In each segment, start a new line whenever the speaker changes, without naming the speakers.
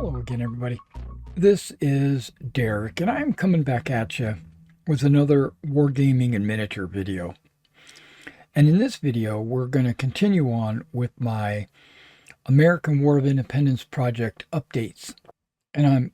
Hello again, everybody. This is Derek, and I'm coming back at you with another wargaming and miniature video. And in this video, we're going to continue on with my American War of Independence project updates. And I'm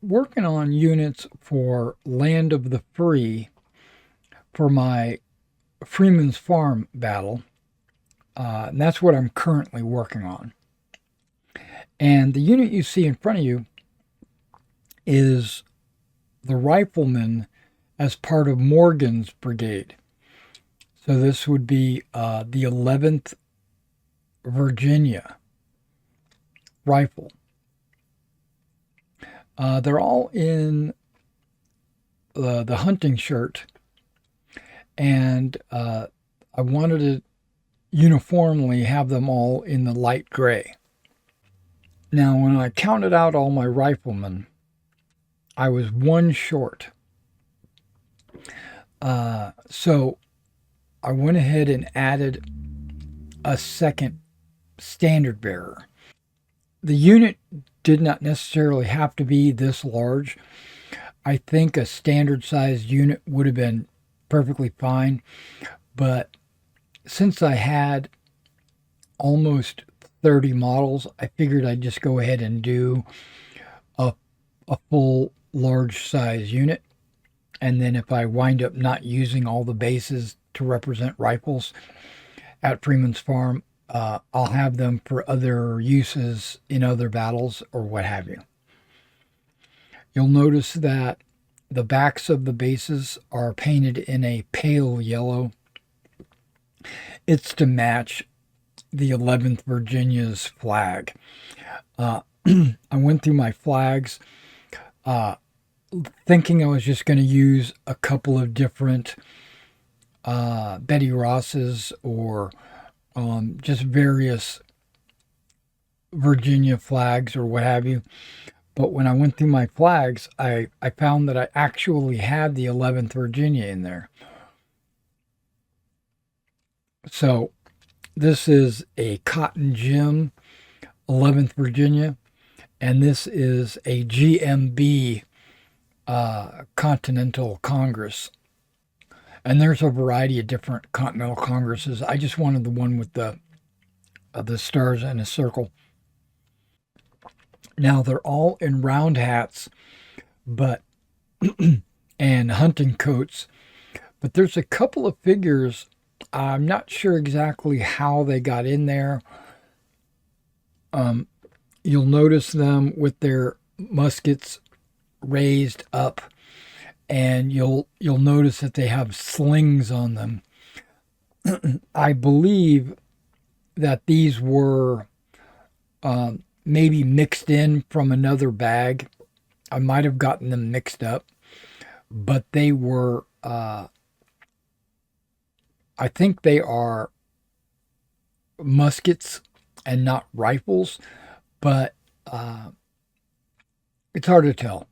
working on units for Land of the Free for my Freeman's Farm battle. And that's what I'm currently working on. And the unit you see in front of you is the rifleman as part of Morgan's brigade. So this would be the 11th Virginia rifle. They're all in the hunting shirt, and I wanted to uniformly have them all in the light gray. Now, when I counted out all my riflemen, I was one short. So I went ahead and added a second standard bearer. The unit did not necessarily have to be this large. I think a standard sized unit would have been perfectly fine. But since I had almost 30 models, I figured I'd just go ahead and do a full large size unit. And then if I wind up not using all the bases to represent rifles at Freeman's Farm, I'll have them for other uses in other battles or what have you. You'll notice that the backs of the bases are painted in a pale yellow. It's to match the 11th Virginia's flag. I went through my flags thinking I was just going to use a couple of different Betty Rosses or just various Virginia flags or what have you. But when I went through my flags, I found that I actually had the 11th Virginia in there. So this is a Cotton Gym 11th Virginia, and this is a GMB Continental Congress. And there's a variety of different Continental Congresses. I just wanted the one with the stars and a circle. Now they're all in round hats, but and hunting coats. But there's a couple of figures. I'm not sure exactly how they got in there. You'll notice them with their muskets raised up, and you'll notice that they have slings on them. I believe that these were maybe mixed in from another bag. I might have gotten them mixed up, but they were, I think they are muskets and not rifles, but it's hard to tell.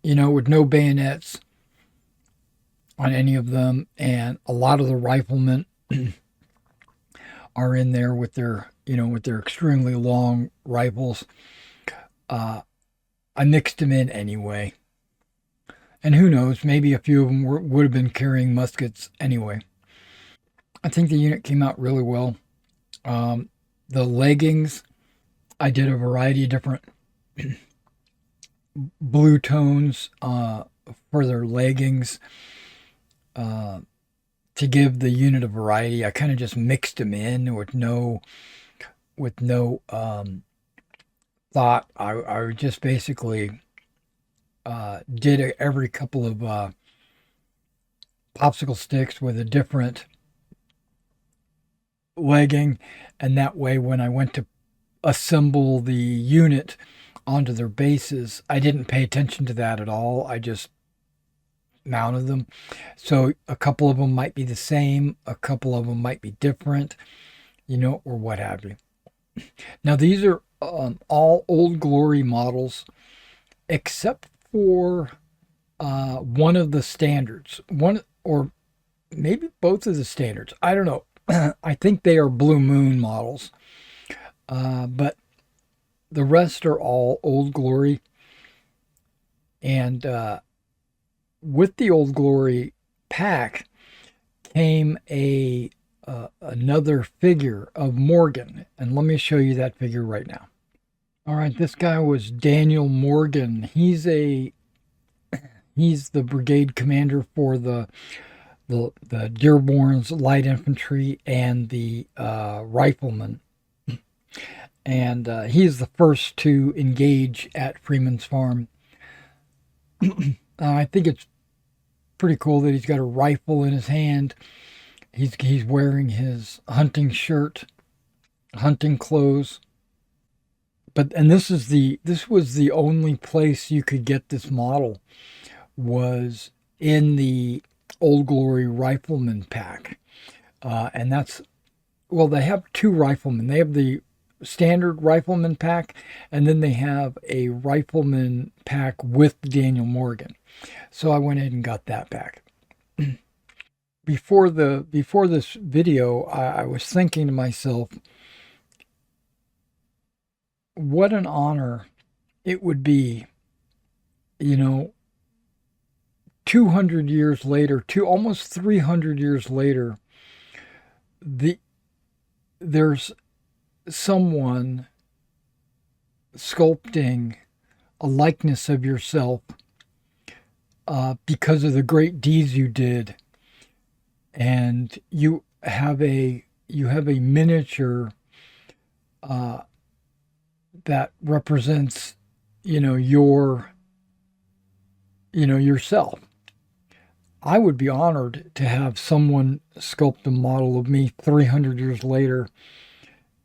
You know, with no bayonets on any of them, and a lot of the riflemen are in there with their, with their extremely long rifles. I mixed them in anyway. And who knows, maybe a few of them would have been carrying muskets anyway. I think the unit came out really well. The leggings, I did a variety of different blue tones for their leggings to give the unit a variety. I kind of just mixed them in with no thought. I just basically did every couple of popsicle sticks with a different legging, and that way when I went to assemble the unit onto their bases, I didn't pay attention to that at all. I just mounted them. So a couple of them might be the same, a couple of them might be different, or what have you. Now these are all Old Glory models, except for one of the standards, one or maybe both of the standards. I don't know. I think they are Blue Moon models, but The rest are all Old Glory. And with the Old Glory pack came another figure of Morgan. And let me show you that figure right now. All right, this guy was Daniel Morgan. He's the brigade commander for the Dearborn's light infantry and the riflemen. And he's the first to engage at Freeman's farm. I think it's pretty cool that he's got a rifle in his hand. He's wearing his hunting shirt, hunting clothes. This was the only place you could get this model, was in the Old Glory Rifleman pack. And that's, well, they have two riflemen. They have the standard rifleman pack, and then they have a rifleman pack with Daniel Morgan. So I went ahead and got that pack. Before this video, I was thinking to myself, what an honor it would be, 200 years later, almost 300 years later, there's someone sculpting a likeness of yourself because of the great deeds you did, and you have a miniature that represents yourself. I would be honored to have someone sculpt a model of me 300 years later,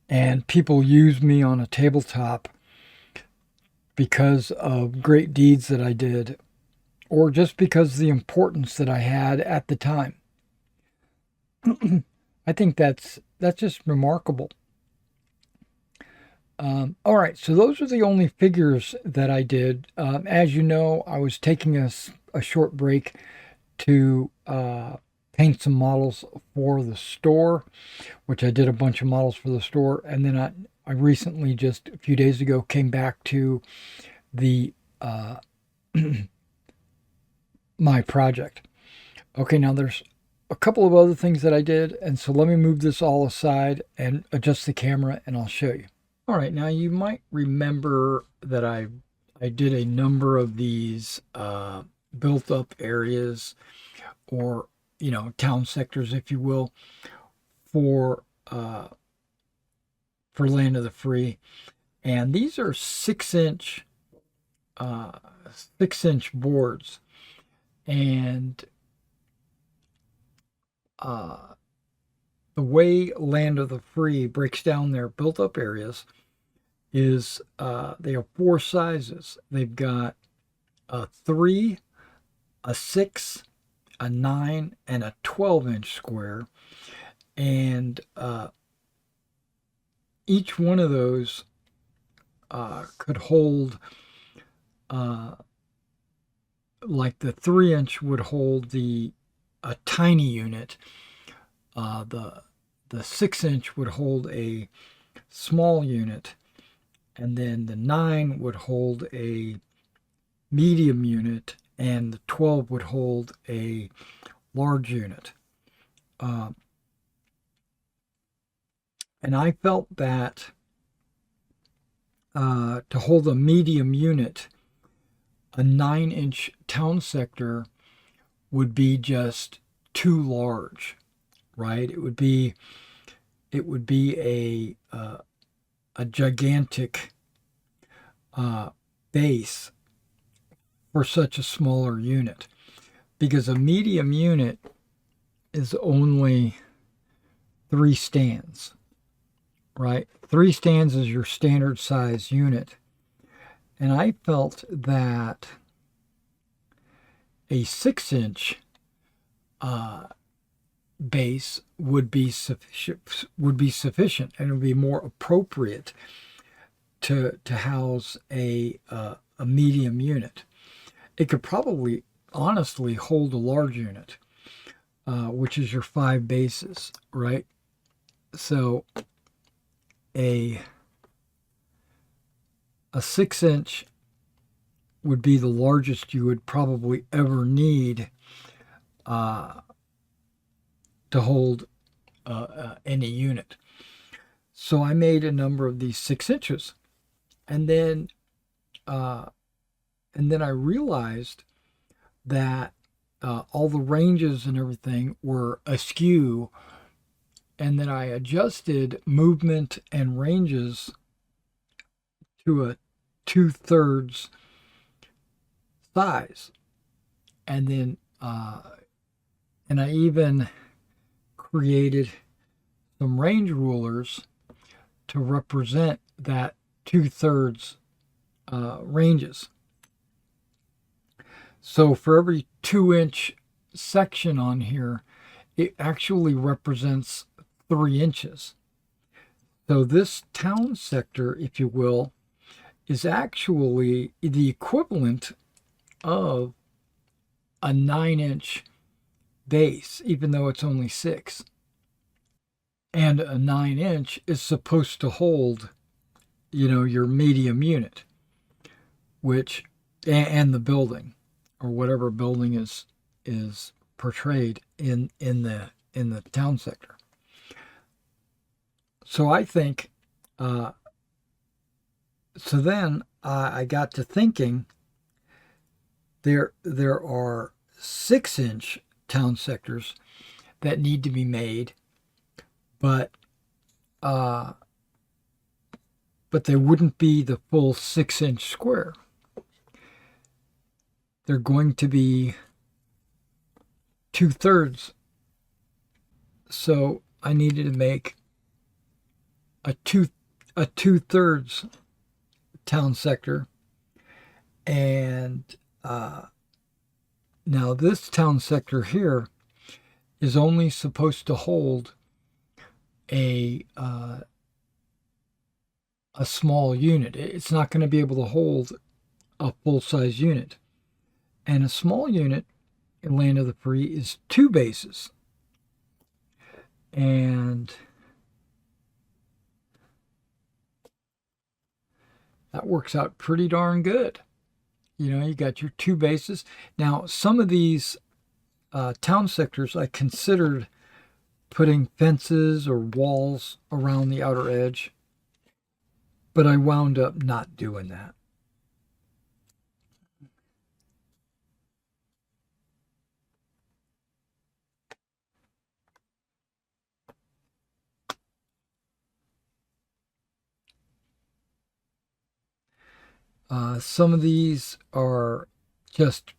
and people use me on a tabletop because of great deeds that I did, or just because of the importance that I had at the time. I think that's just remarkable. All right, so those are the only figures that I did. As you know, I was taking a short break to paint some models for the store, which I did a bunch of models for the store. And then I recently, just a few days ago, came back to the my project. Okay, now there's a couple of other things that I did, and so let me move this all aside and adjust the camera, and I'll show you. All right, now you might remember that I did a number of these built up areas, or town sectors, if you will, for Land of the Free. And these are 6-inch boards, and the way Land of the Free breaks down their built up areas is they have 4 sizes. They've got a 3, a 6, a 9, and a 12-inch square. And each one of those could hold, like the 3-inch would hold a tiny unit. The 6-inch would hold a small unit, and then the 9 would hold a medium unit, and the 12 would hold a large unit. And I felt that to hold a medium unit, a 9-inch town sector would be just too large, right? It would be a gigantic base for such a smaller unit, because a medium unit is only 3 stands, right? 3 stands is your standard size unit. And I felt that a 6-inch base would be sufficient, and it would be more appropriate to house a medium unit. It could probably honestly hold a large unit, which is your 5 bases, right? So a A 6-inch would be the largest you would probably ever need uh, to hold any unit. So I made a number of these 6 inches, and then uh, I realized that all the ranges and everything were askew, and then I adjusted movement and ranges to a 2/3 size, and then and I even created some range rulers to represent that 2/3 ranges. So for every 2-inch section on here, it actually represents 3 inches. So this town sector, if you will, is actually the equivalent of a 9-inch base, even though it's only 6. And a 9-inch is supposed to hold, your medium unit, which, and the building, or whatever building is portrayed in the town sector. So I think, so then I got to thinking, there are 6-inch town sectors that need to be made, but they wouldn't be the full 6-inch square. They're going to be 2/3. So I needed to make a 2/3 town sector, and now this town sector here is only supposed to hold a small unit. It's not going to be able to hold a full-size unit. And a small unit in Land of the Free is 2 bases. And that works out pretty darn good. You got your 2 bases. Now, some of these town sectors, I considered putting fences or walls around the outer edge, but I wound up not doing that. Some of these are just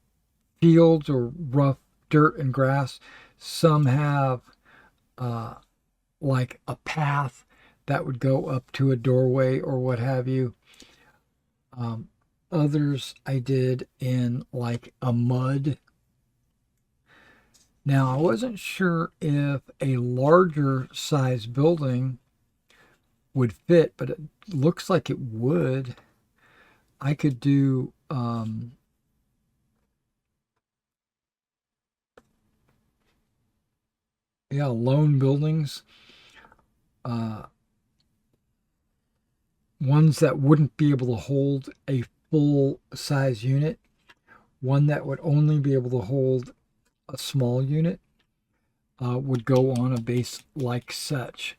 fields or rough dirt and grass. Some have like a path that would go up to a doorway or what have you. Others I did in like a mud. Now, I wasn't sure if a larger size building would fit, but it looks like it would. I could do lone buildings, ones that wouldn't be able to hold a full size unit, one that would only be able to hold a small unit, would go on a base like such.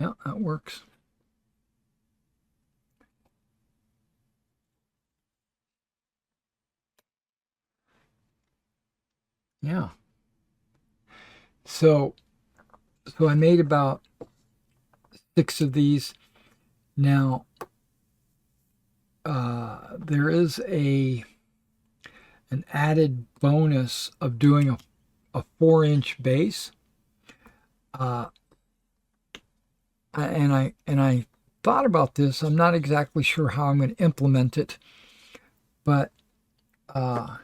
Yeah, that works. Yeah. So I made about 6 of these. Now, there is an added bonus of doing a 4-inch base. And I thought about this. I'm not exactly sure how I'm going to implement it, but 4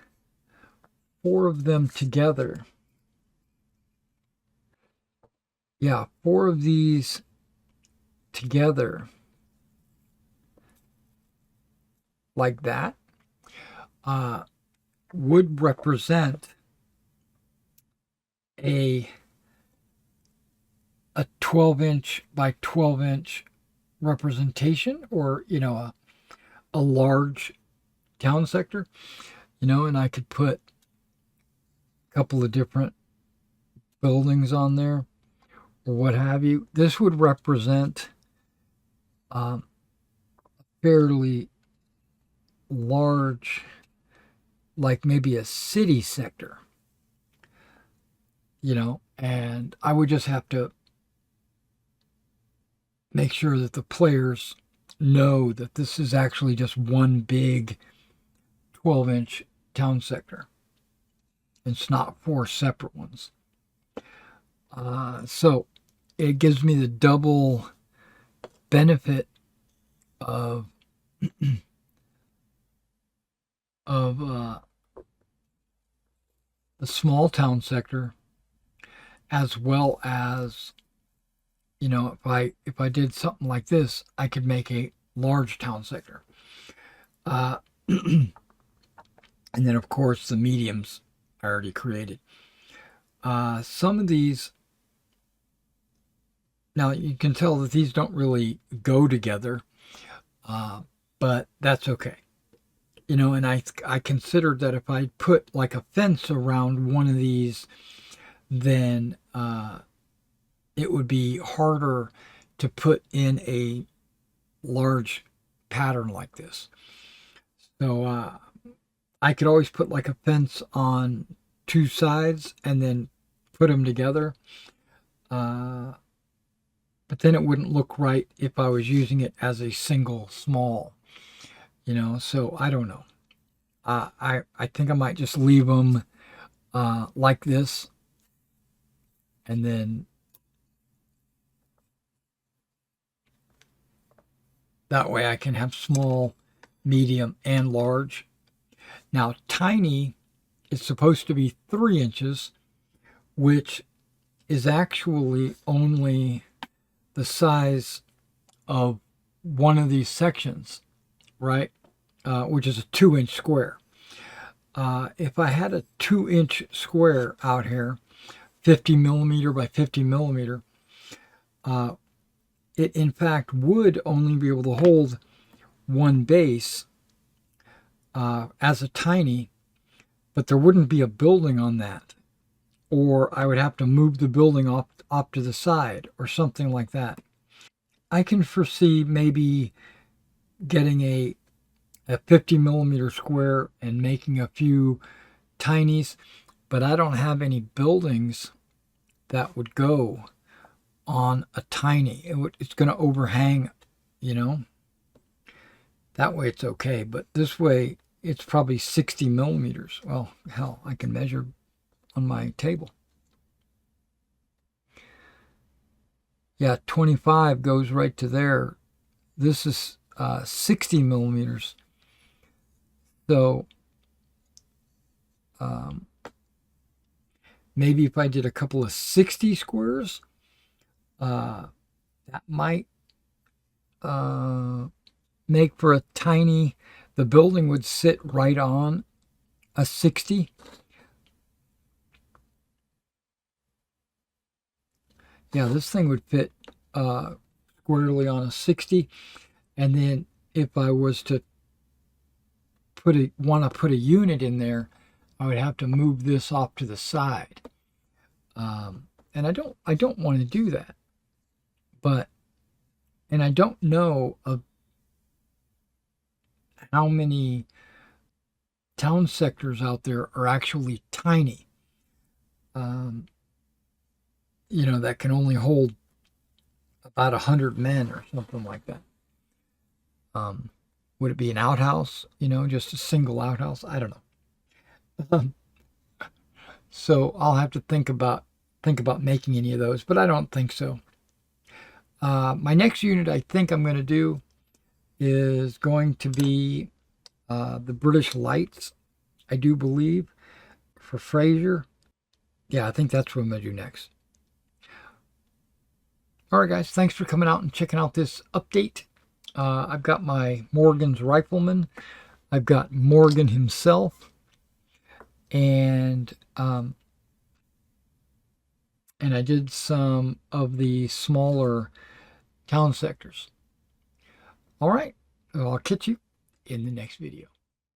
of them together. Yeah, 4 of these together like that would represent a a 12-inch by 12-inch representation, or a large town sector, and I could put a couple of different buildings on there or what have you. This would represent a fairly large, like maybe a city sector, and I would just have to make sure that the players know that this is actually just one big 12-inch town sector. It's not four separate ones. So it gives me the double benefit of of the small town sector, as well as if I did something like this, I could make a large town sector. And then of course the mediums I already created. Some of these, now you can tell that these don't really go together, but that's okay. And I considered that if I put like a fence around one of these, then it would be harder to put in a large pattern like this. So I could always put like a fence on two sides and then put them together. But then it wouldn't look right if I was using it as a single small, so I don't know. I think I might just leave them like this, and then that way I can have small, medium, and large. Now, tiny is supposed to be 3 inches, which is actually only the size of one of these sections, right? Which is a 2-inch square. If I had a 2-inch square out here, 50 millimeter by 50 millimeter, it in fact would only be able to hold one base as a tiny, but there wouldn't be a building on that, or I would have to move the building off to the side or something like that. I can foresee maybe getting a 50 millimeter square and making a few tinies, but I don't have any buildings that would go on a tiny. It's going to overhang, that way it's okay, but this way it's probably 60 millimeters. Well, hell, I can measure on my table. Yeah, 25 goes right to there. This is 60 millimeters. So maybe if I did a couple of 60 squares, that might make for a tiny, the building would sit right on a 60. Yeah, this thing would fit squarely on a 60. And then if I was to want to put a unit in there, I would have to move this off to the side. And I don't want to do that. And I don't know of how many town sectors out there are actually tiny. That can only hold about 100 men or something like that. Would it be an outhouse? Just a single outhouse? I don't know. So I'll have to think about making any of those, but I don't think so. My next unit I think I'm going to do is going to be the British Lights, I do believe, for Fraser. Yeah, I think that's what I'm going to do next. All right, guys, thanks for coming out and checking out this update. I've got my Morgan's Rifleman. I've got Morgan himself. And and I did some of the smaller town sectors. All right, well, I'll catch you in the next video.